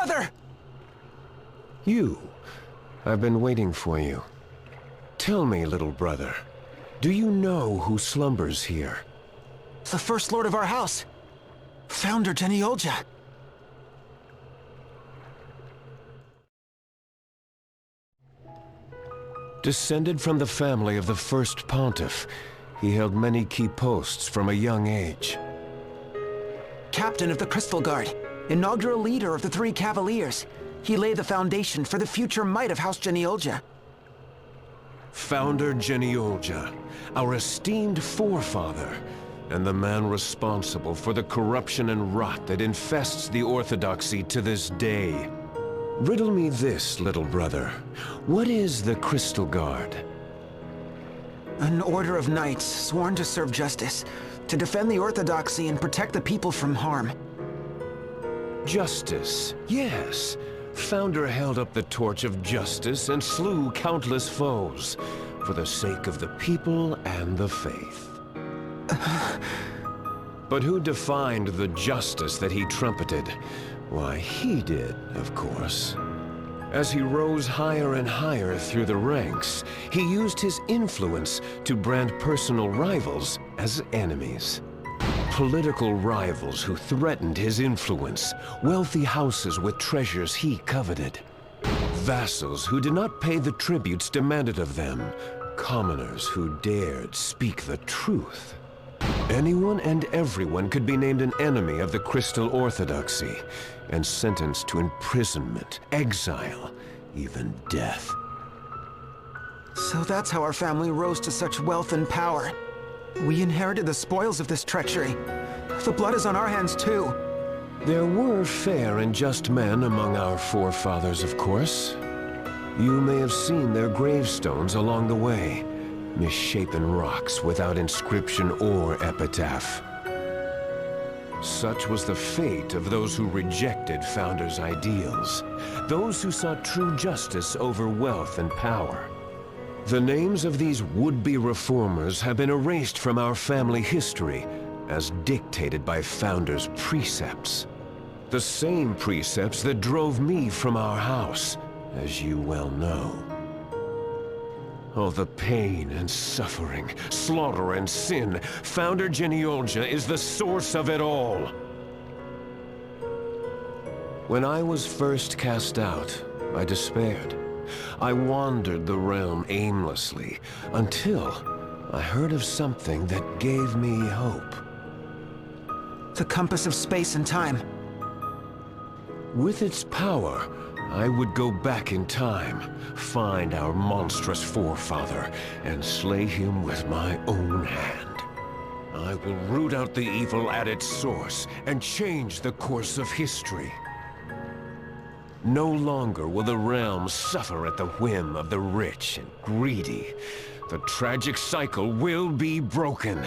Brother! You. I've been waiting for you. Tell me, little brother, do you know who slumbers here? The First Lord of our house. Founder Geniolja. Descended from the family of the first pontiff, he held many key posts from a young age. Captain of the Crystal Guard, inaugural leader of the Three Cavaliers. He laid the foundation for the future might of House Geniolja. Founder Geniolja, our esteemed forefather, and the man responsible for the corruption and rot that infests the Orthodoxy to this day. Riddle me this, little brother. What is the Crystal Guard? An order of knights sworn to serve justice, to defend the Orthodoxy and protect the people from harm. Justice, yes. Founder held up the torch of justice and slew countless foes. for the sake of the people and the faith. But who defined the justice that he trumpeted? Why, he did, of course. As he rose higher and higher through the ranks, he used his influence to brand personal rivals as enemies. Political rivals who threatened his influence, wealthy houses with treasures he coveted, vassals who did not pay the tributes demanded of them, commoners who dared speak the truth. Anyone and everyone could be named an enemy of the Crystal Orthodoxy and sentenced to imprisonment, exile, even death. So that's how our family rose to such wealth and power. We inherited the spoils of this treachery. The blood is on our hands too. There were fair and just men among our forefathers, of course. You may have seen their gravestones along the way. Misshapen rocks without inscription or epitaph. Such was the fate of those who rejected Founder's ideals, those who sought true justice over wealth and power. The names of these would-be reformers have been erased from our family history as dictated by Founder's precepts. The same precepts that drove me from our house, as you well know. Oh, the pain and suffering, slaughter and sin. Founder Genealogia is the source of it all. When I was first cast out, I despaired. I wandered the realm aimlessly until I heard of something that gave me hope. The compass of space and time. With its power, I would go back in time, find our monstrous forefather, and slay him with my own hand. I will root out the evil at its source and change the course of history. No longer will the realm suffer at the whim of the rich and greedy. The tragic cycle will be broken.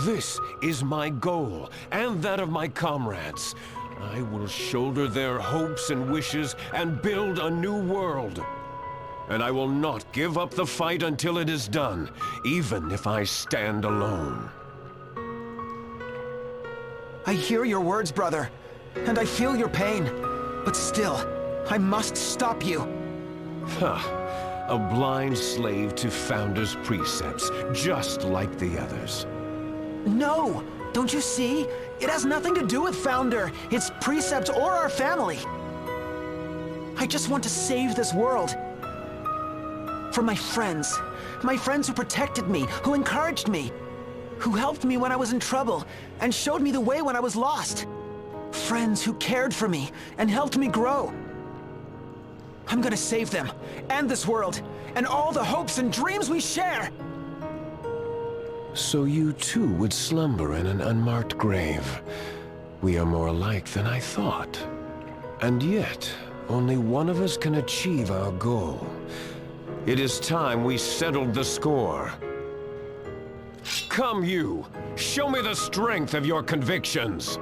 This is my goal, and that of my comrades. I will shoulder their hopes and wishes and build a new world. And I will not give up the fight until it is done, even if I stand alone. I hear your words, brother, and I feel your pain. But still, I must stop you. Ha! A blind slave to Founder's precepts, just like the others. No! Don't you see? It has nothing to do with Founder, its precepts, or our family. I just want to save this world. For my friends who protected me, who encouraged me, who helped me when I was in trouble, and showed me the way when I was lost. Friends who cared for me and helped me grow. I'm gonna save them, and this world, and all the hopes and dreams we share! So you too would slumber in an unmarked grave. We are more alike than I thought. And yet, only one of us can achieve our goal. It is time we settled the score. Come you, show me the strength of your convictions.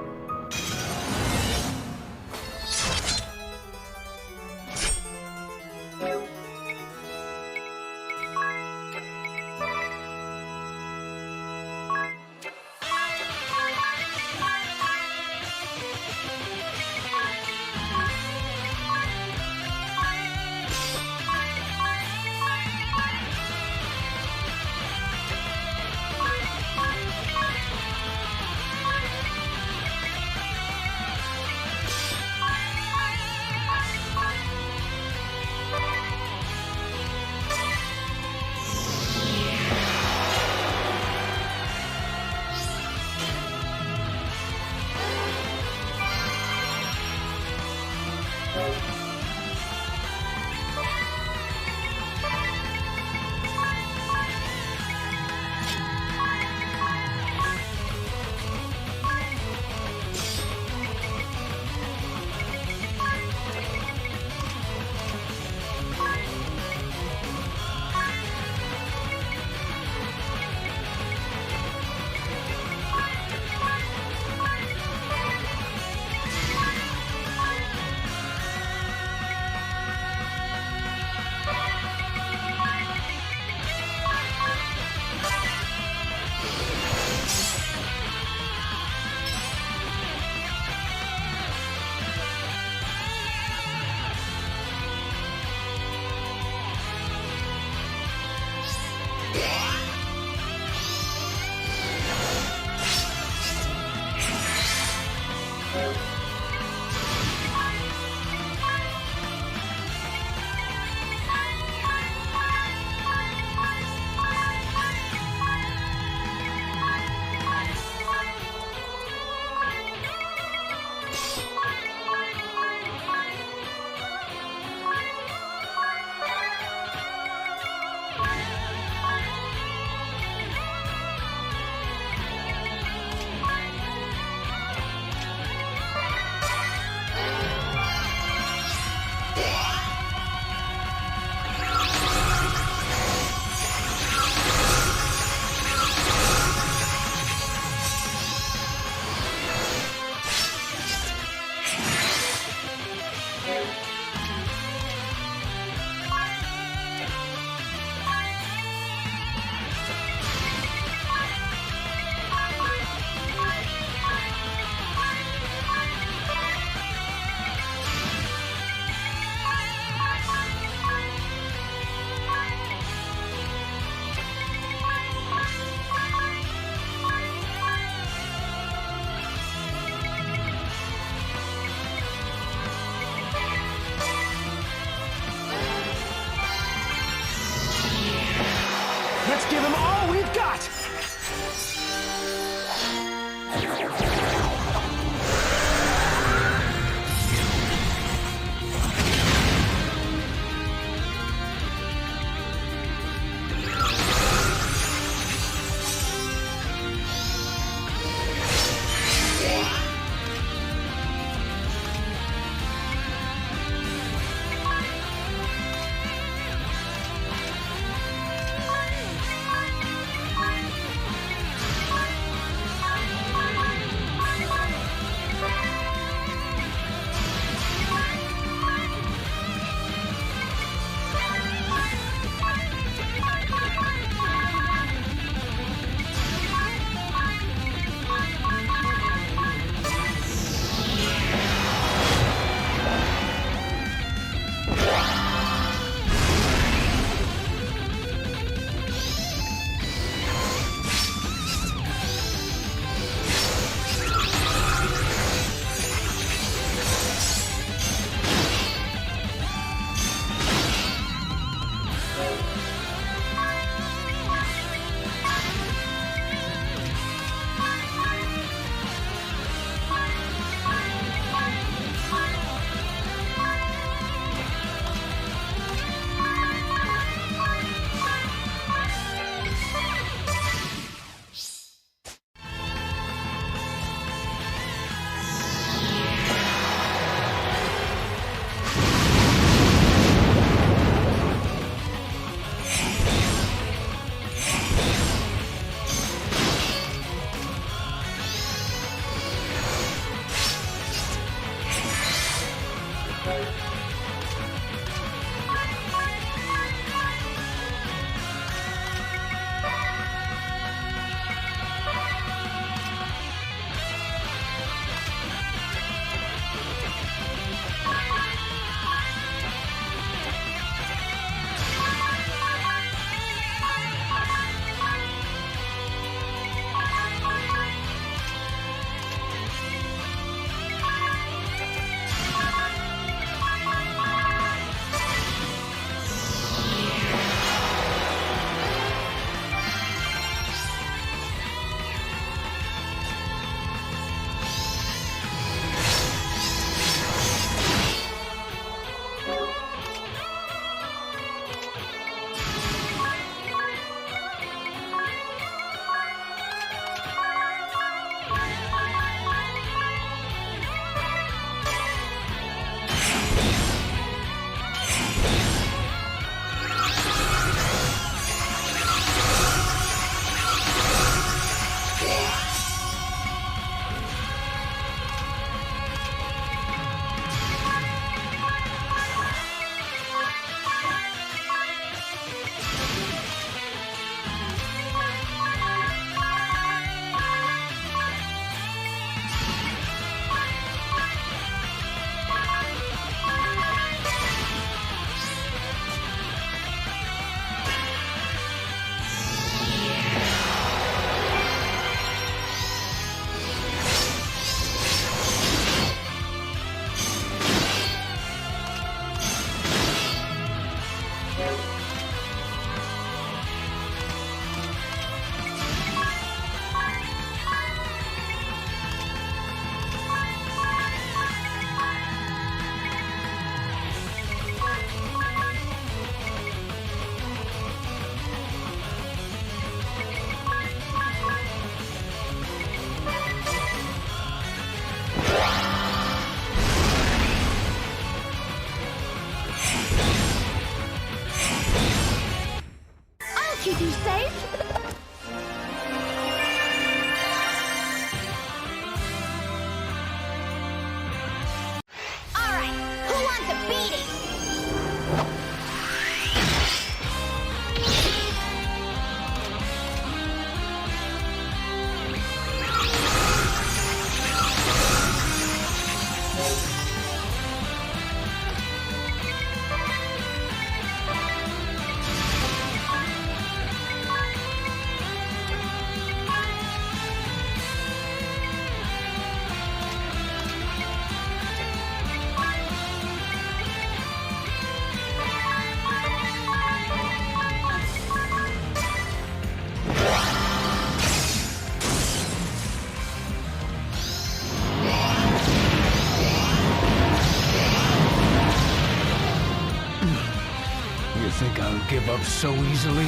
so easily.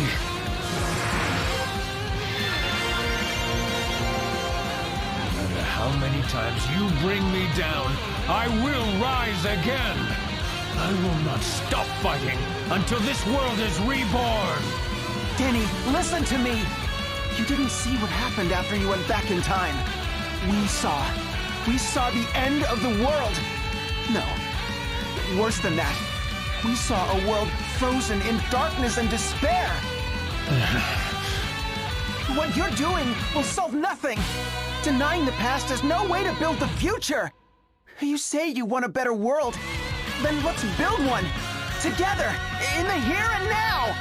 No matter how many times you bring me down, I will rise again. I will not stop fighting until this world is reborn. Danny, listen to me! You didn't see what happened after you went back in time. We saw the end of the world. No, worse than that. We saw a world frozen in darkness and despair. What you're doing will solve nothing. Denying the past is no way to build the future. You say you want a better world. Then let's build one. Together, in the here and now.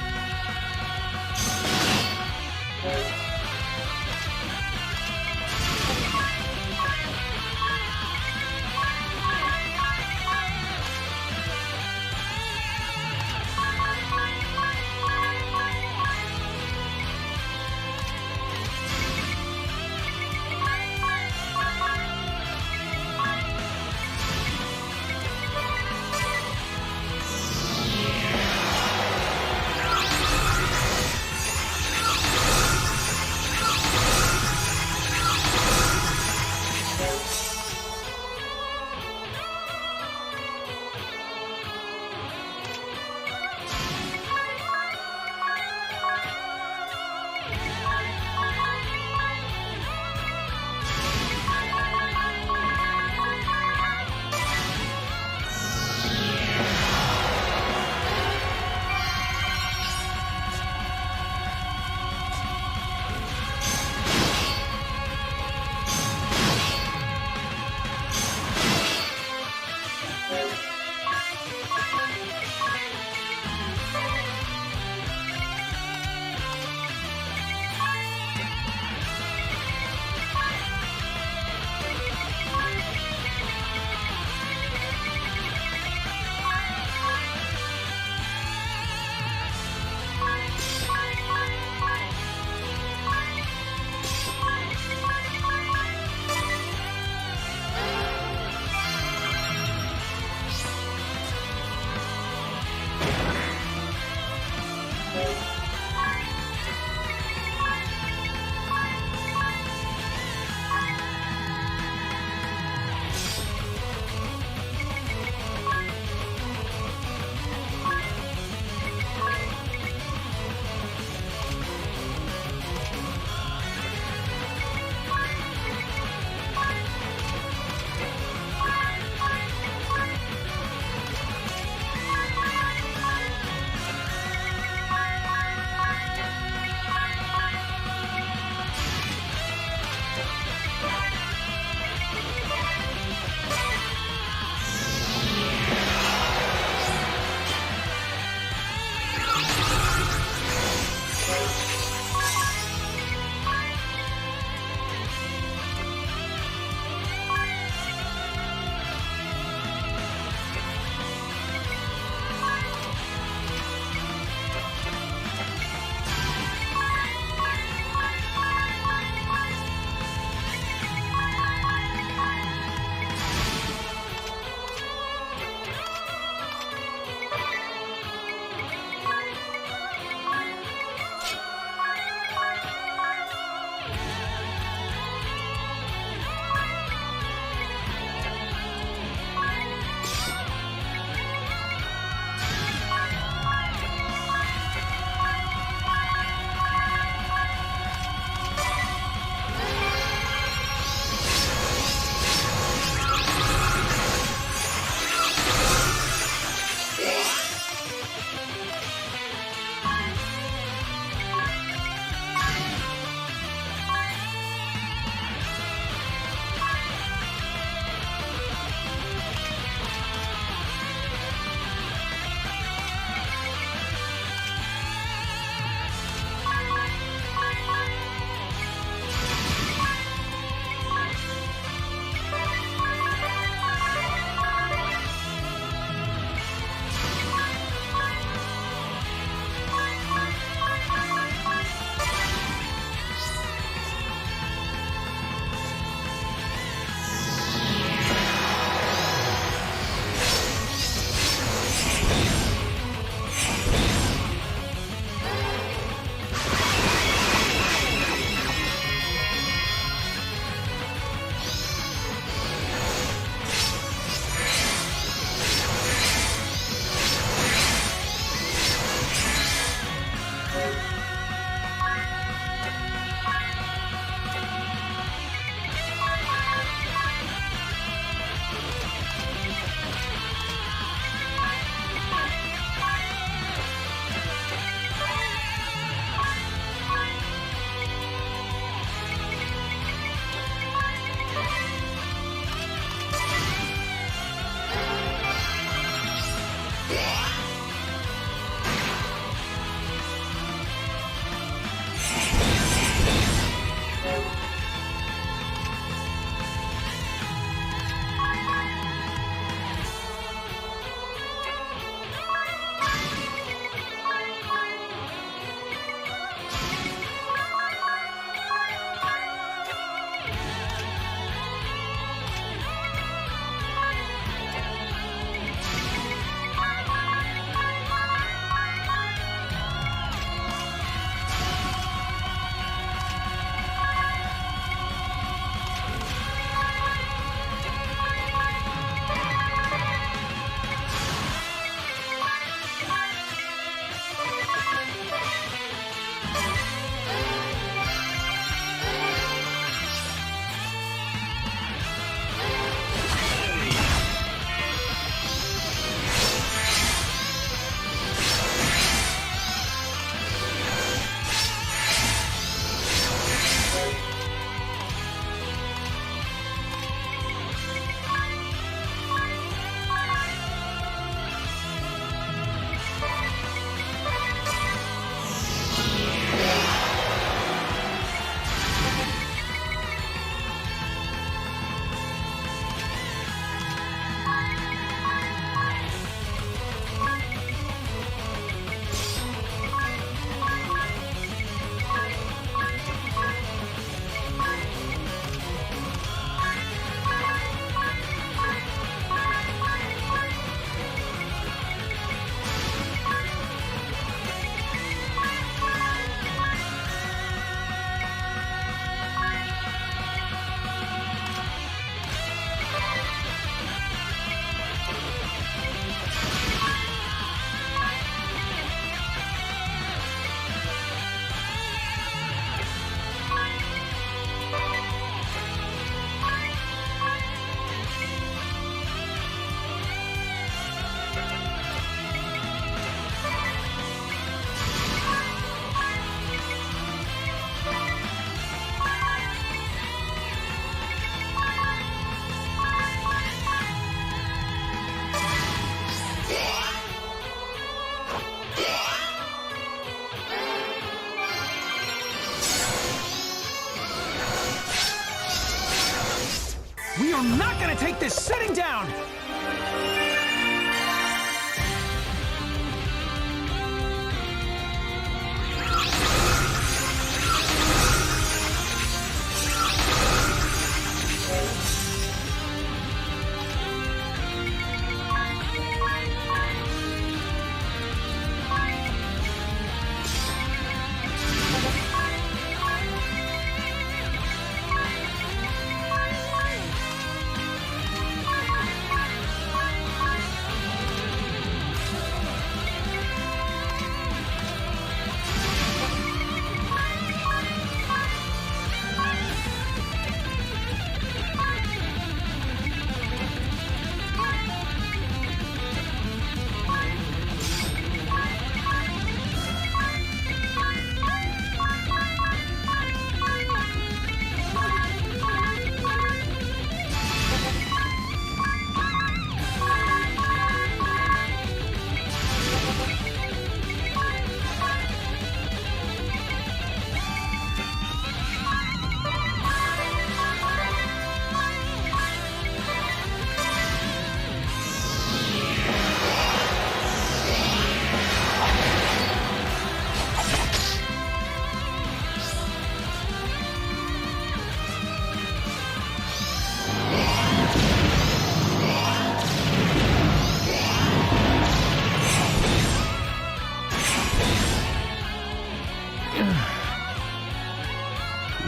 We are not gonna take this sitting down!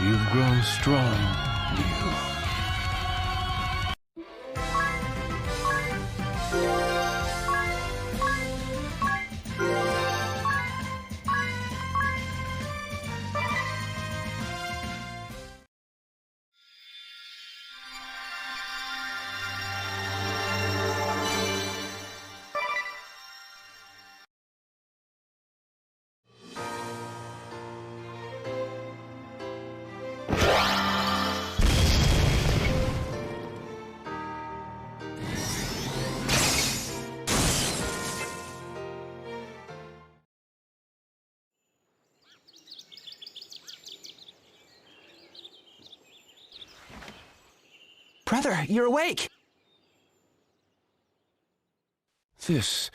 You've grown strong, you. Brother, you're awake! This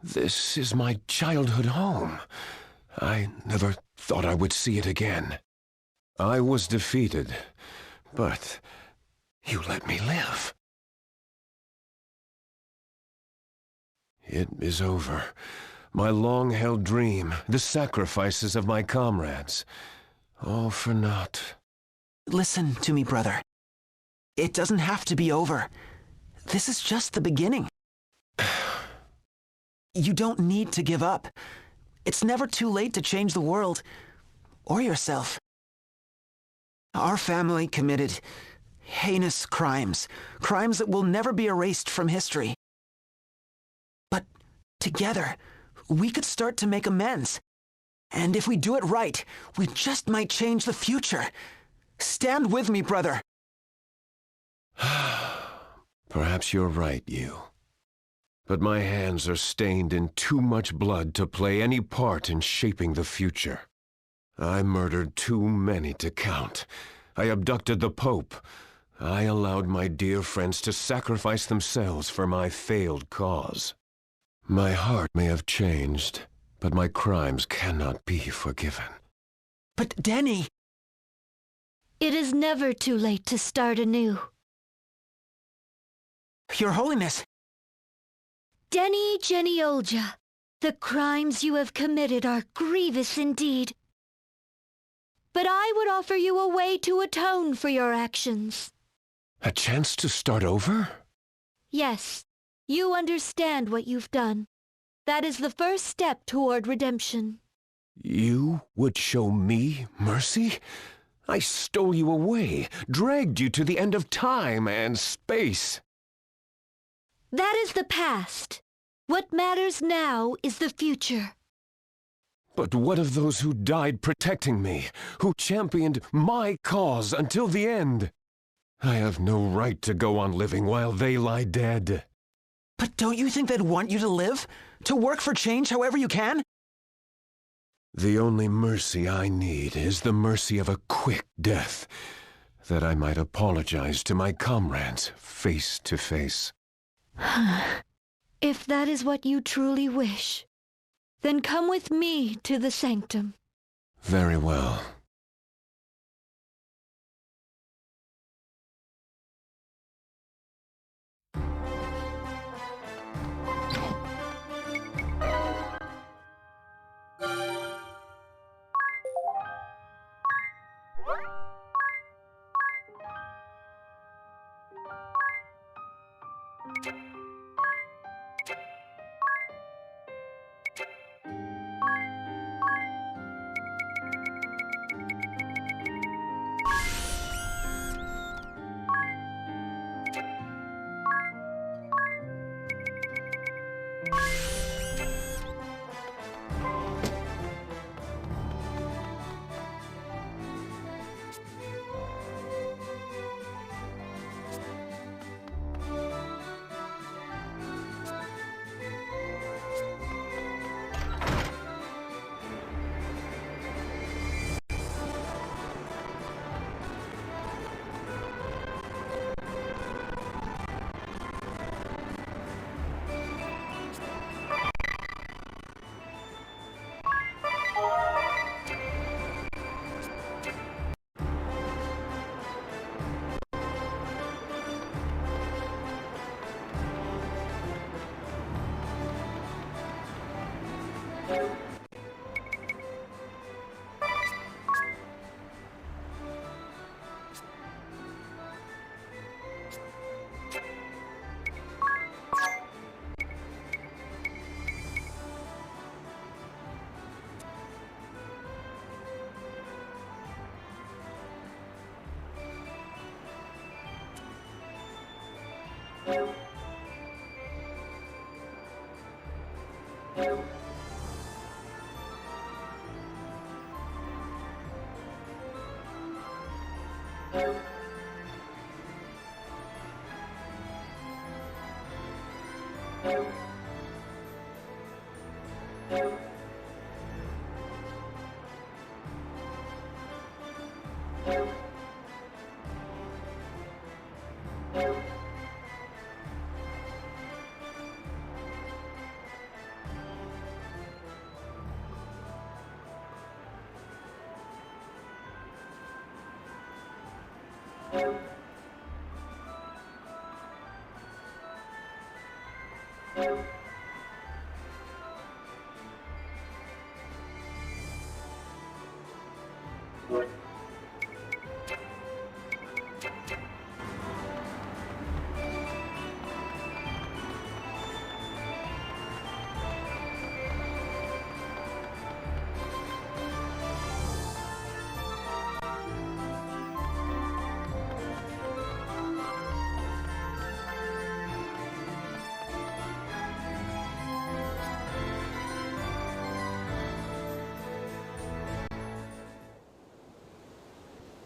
is my childhood home. I never thought I would see it again. I was defeated, but you let me live. It is over. My long-held dream, the sacrifices of my comrades. All for naught. Listen to me, brother. It doesn't have to be over. This is just the beginning. You don't need to give up. It's never too late to change the world, or yourself. Our family committed heinous crimes, crimes that will never be erased from history. But together, we could start to make amends. And if we do it right, we just might change the future. Stand with me, brother. Perhaps you're right, you. But my hands are stained in too much blood to play any part in shaping the future. I murdered too many to count. I abducted the Pope. I allowed my dear friends to sacrifice themselves for my failed cause. My heart may have changed, but my crimes cannot be forgiven. But Denny... It is never too late to start anew. Your Holiness... Denny Geniolja, the crimes you have committed are grievous indeed. But I would offer you a way to atone for your actions. A chance to start over? Yes, you understand what you've done. That is the first step toward redemption. You would show me mercy? I stole you away, dragged you to the end of time and space. That is the past. What matters now is the future. But what of those who died protecting me, who championed my cause until the end? I have no right to go on living while they lie dead. But don't you think they'd want you to live? To work for change however you can? The only mercy I need is the mercy of a quick death. that I might apologize to my comrades face to face. If that is what you truly wish, then come with me to the sanctum. Very well.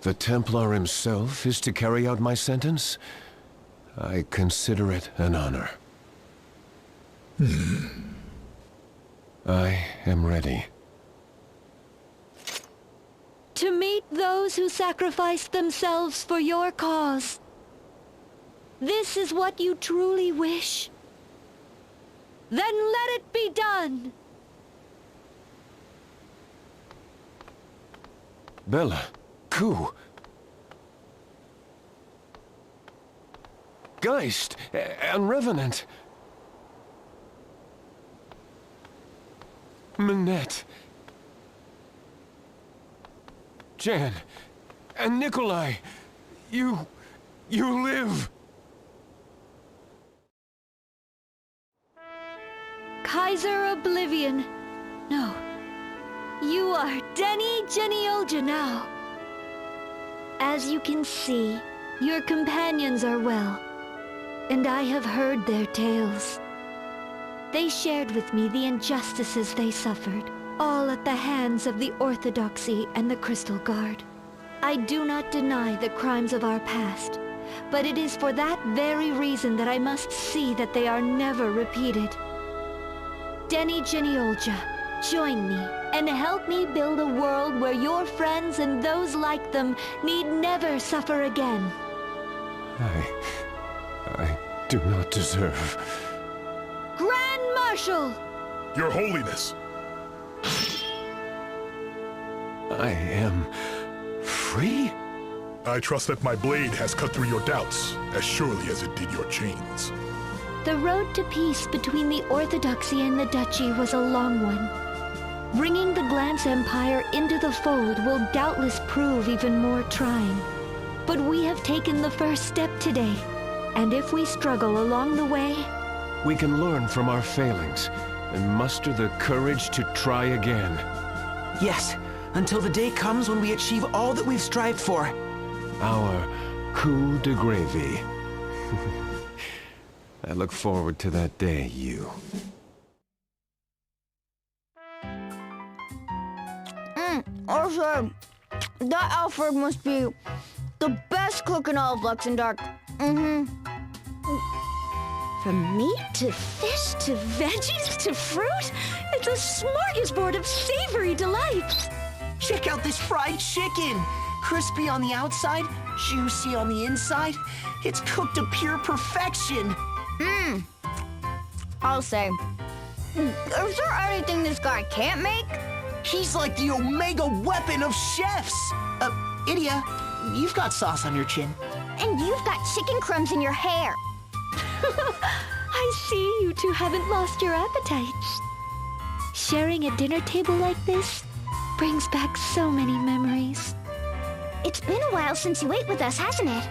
The Templar himself is to carry out my sentence? I consider it an honor. I am ready. To meet those who sacrificed themselves for your cause. This is what you truly wish. Then let it be done! Bella, Ku. Geist and Revenant. Minette. Jan and Nikolai. You live. Kaiser Oblivion. No. You are Denny Genioja now. As you can see, your companions are well, and I have heard their tales. They shared with me the injustices they suffered, all at the hands of the Orthodoxy and the Crystal Guard. I do not deny the crimes of our past, but it is for that very reason that I must see that they are never repeated. Denny Genioja, join me and help me build a world where your friends and those like them need never suffer again. I do not deserve... Grand Marshal! Your Holiness! I am... free? I trust that my blade has cut through your doubts, as surely as it did your chains. The road to peace between the Orthodoxy and the Duchy was a long one. Bringing the Glance Empire into the fold will doubtless prove even more trying. But we have taken the first step today, and if we struggle along the way... We can learn from our failings and muster the courage to try again. Yes, until the day comes when we achieve all that we've strived for. Our coup de gravy. I look forward to that day, you. Also, that Alfred must be the best cook in all of Luxembourg. From meat to fish to veggies to fruit, it's a smorgasbord of savory delights. Check out this fried chicken! Crispy on the outside, juicy on the inside. It's cooked to pure perfection. I'll say, is there anything this guy can't make? He's like the omega weapon of chefs. Idia, you've got sauce on your chin. And you've got chicken crumbs in your hair. I see you two haven't lost your appetites. Sharing a dinner table like this brings back so many memories. It's been a while since you ate with us, hasn't it?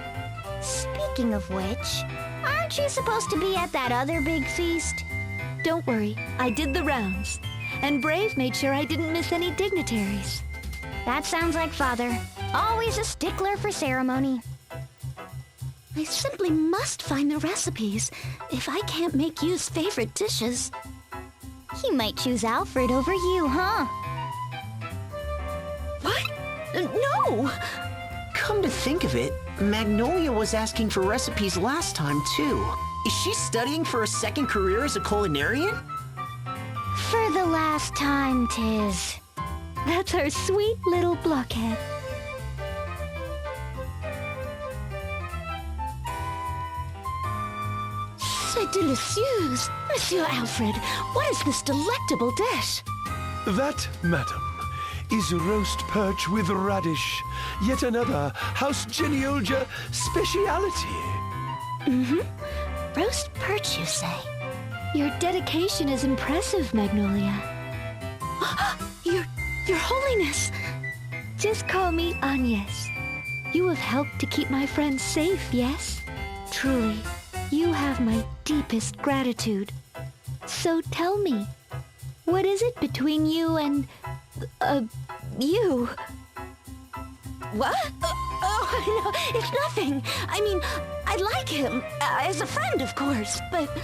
Speaking of which, aren't you supposed to be at that other big feast? Don't worry, I did the rounds. And Brave made sure I didn't miss any dignitaries. That sounds like Father. Always a stickler for ceremony. I simply must find the recipes if I can't make Yu's favorite dishes. He might choose Alfred over you, huh? What? No! Come to think of it, Magnolia was asking for recipes last time, too. Is she studying for a second career as a culinarian? For the last time, 'tis. That's our sweet little blockhead. C'est délicieux! Monsieur Alfred, what is this delectable dish? That, madam, is roast perch with radish. Yet another House Genealogia speciality. Roast perch, you say? Your dedication is impressive, Magnolia. Your Holiness! Just call me Agnes. You have helped to keep my friends safe, yes? Truly, you have my deepest gratitude. So tell me, what is it between you and... you? What? Oh, no, it's nothing. I mean, I like him, as a friend, of course, but...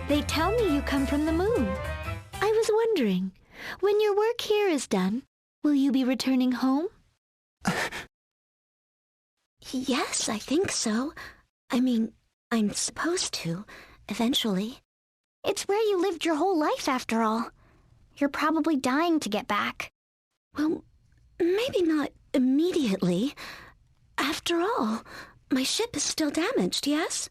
They tell me you come from the moon. I was wondering, when your work here is done, will you be returning home? Yes, I think so. I mean, I'm supposed to, eventually. It's where you lived your whole life, after all. You're probably dying to get back. Well, maybe not immediately. After all, my ship is still damaged, yes?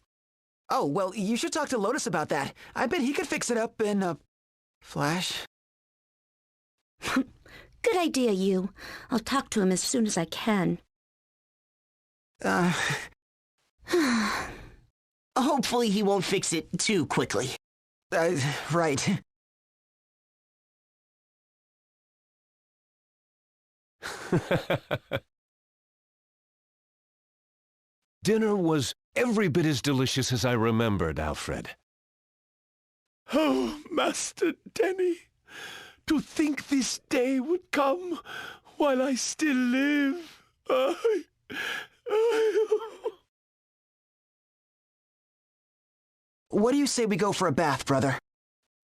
Oh, well, you should talk to Lotus about that. I bet he could fix it up in a flash. Good idea, you. I'll talk to him as soon as I can. Hopefully he won't fix it too quickly. Right. Dinner was every bit as delicious as I remembered, Alfred. Oh, Master Denny, to think this day would come while I still live. What do you say we go for a bath, brother?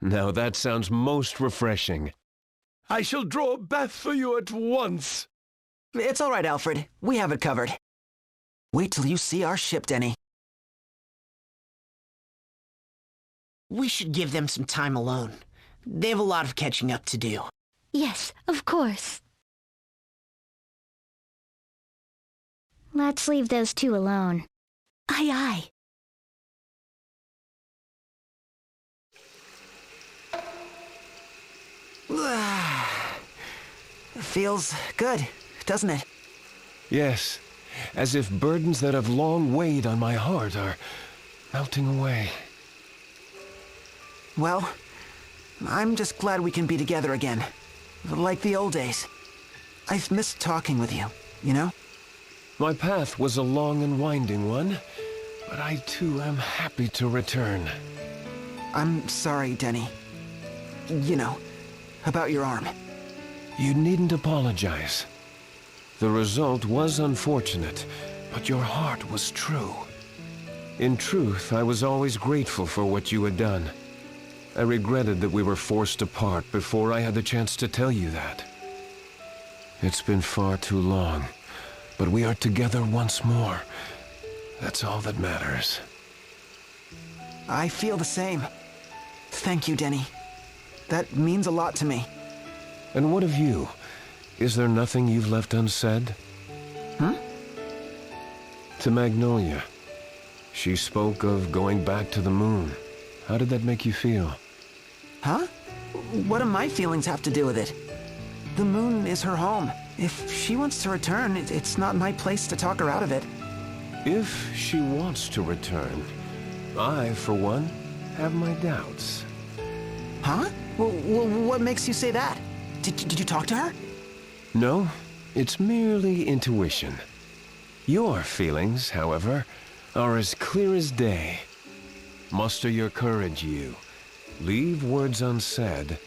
Now that sounds most refreshing. I shall draw a bath for you at once. It's all right, Alfred. We have it covered. Wait till you see our ship, Denny. We should give them some time alone. They have a lot of catching up to do. Yes, of course. Let's leave those two alone. Aye, It feels good, doesn't it? Yes, as if burdens that have long weighed on my heart are melting away. Well, I'm just glad we can be together again. Like the old days. I've missed talking with you, you know? My path was a long and winding one, but I too am happy to return. I'm sorry, Denny. You know, about your arm. You needn't apologize. The result was unfortunate, but your heart was true. In truth, I was always grateful for what you had done. I regretted that we were forced apart before I had the chance to tell you that. It's been far too long, but we are together once more. That's all that matters. I feel the same. Thank you, Denny. That means a lot to me. And what of you? Is there nothing you've left unsaid? To Magnolia. She spoke of going back to the moon. How did that make you feel? Huh? What do my feelings have to do with it? The moon is her home. If she wants to return, it's not my place to talk her out of it. If she wants to return, I, for one, have my doubts. Huh? Well, what makes you say that? Did you talk to her? No, it's merely intuition. Your feelings, however, are as clear as day. Muster your courage, you. Leave words unsaid.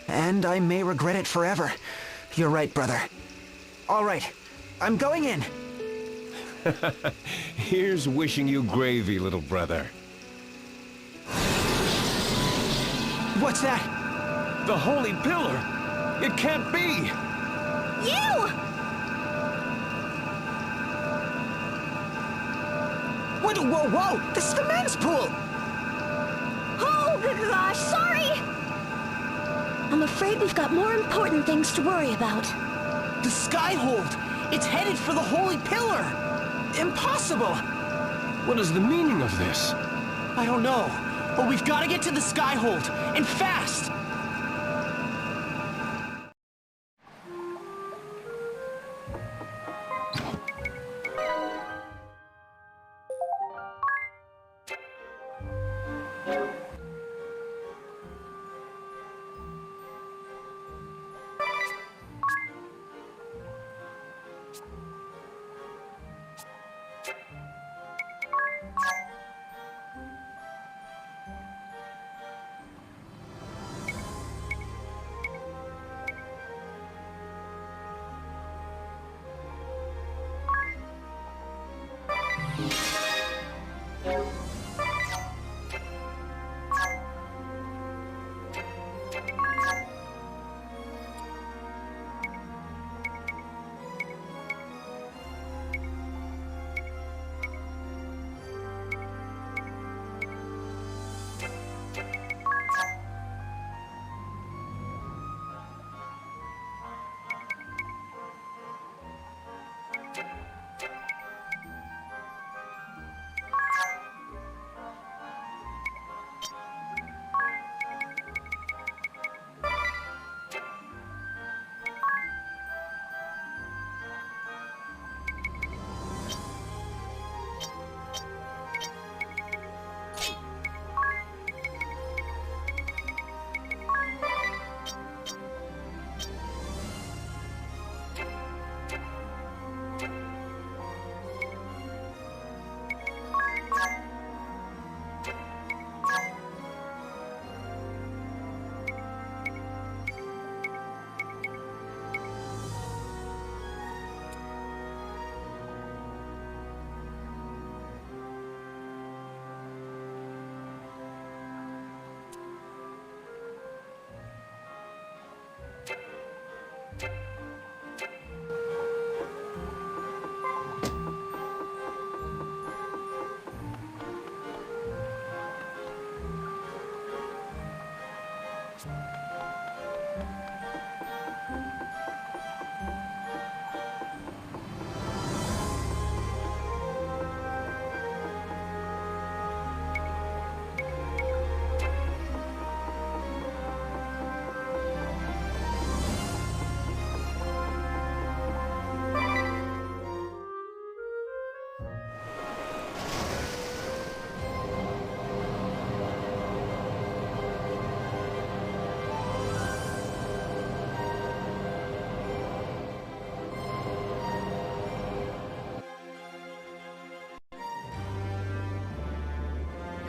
And I may regret it forever. You're right, brother. All right, I'm going in. Here's wishing you gravy, little brother. What's that? The Holy Pillar! It can't be! You! What? Whoa! This is the men's pool! Oh, gosh, sorry! I'm afraid we've got more important things to worry about. The Skyhold! It's headed for the Holy Pillar! Impossible! What is the meaning of this? I don't know, but we've got to get to the Skyhold, and fast!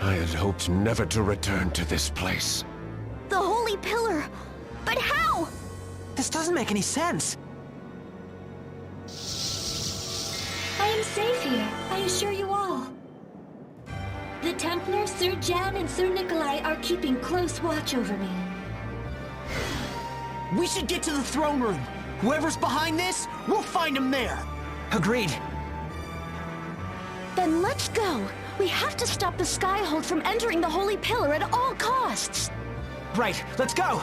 I had hoped never to return to this place. The Holy Pillar! But how? This doesn't make any sense. I am safe here, I assure you all. The Templars, Sir Jan and Sir Nikolai are keeping close watch over me. We should get to the throne room. Whoever's behind this, we'll find him there. Agreed. Then let's go. We have to stop the Skyhold from entering the Holy Pillar at all costs. Right, let's go.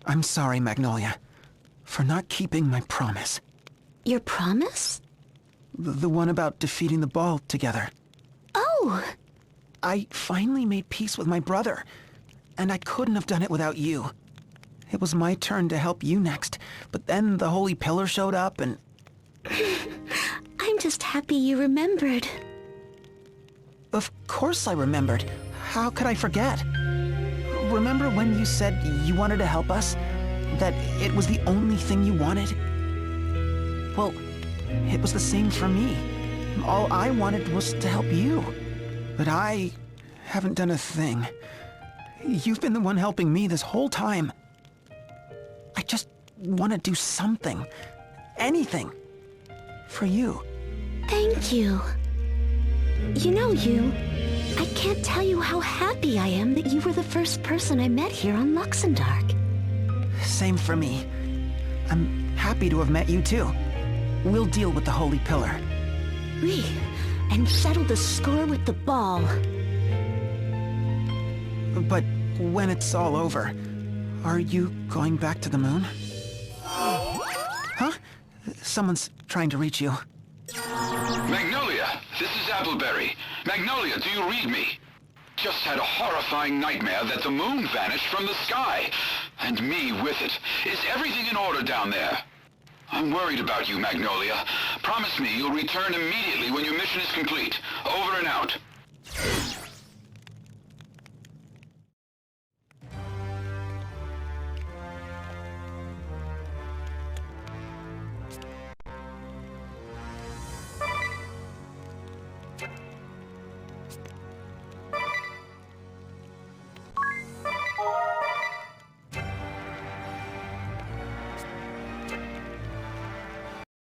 I'm sorry, Magnolia, for not keeping my promise. Your promise? The one about defeating the ball together. Oh! I finally made peace with my brother, and I couldn't have done it without you. It was my turn to help you next, but then the Holy Pillar showed up and... I'm just happy you remembered. Of course I remembered. How could I forget? Remember when you said you wanted to help us? That it was the only thing you wanted? Well, it was the same for me. All I wanted was to help you. But I haven't done a thing. You've been the one helping me this whole time. I just want to do something. Anything. For you. Thank you. You know, I can't tell you how happy I am that you were the first person I met here on Luxembourg. Same for me. I'm happy to have met you too. We'll deal with the Holy Pillar. Oui, and settle the score with the ball. But when it's all over, are you going back to the moon? Huh? Someone's trying to reach you. Magnolia, this is Appleberry. Magnolia, do you read me? Just had a horrifying nightmare that the moon vanished from the sky. And me with it. Is everything in order down there? I'm worried about you, Magnolia. Promise me you'll return immediately when your mission is complete. Over and out.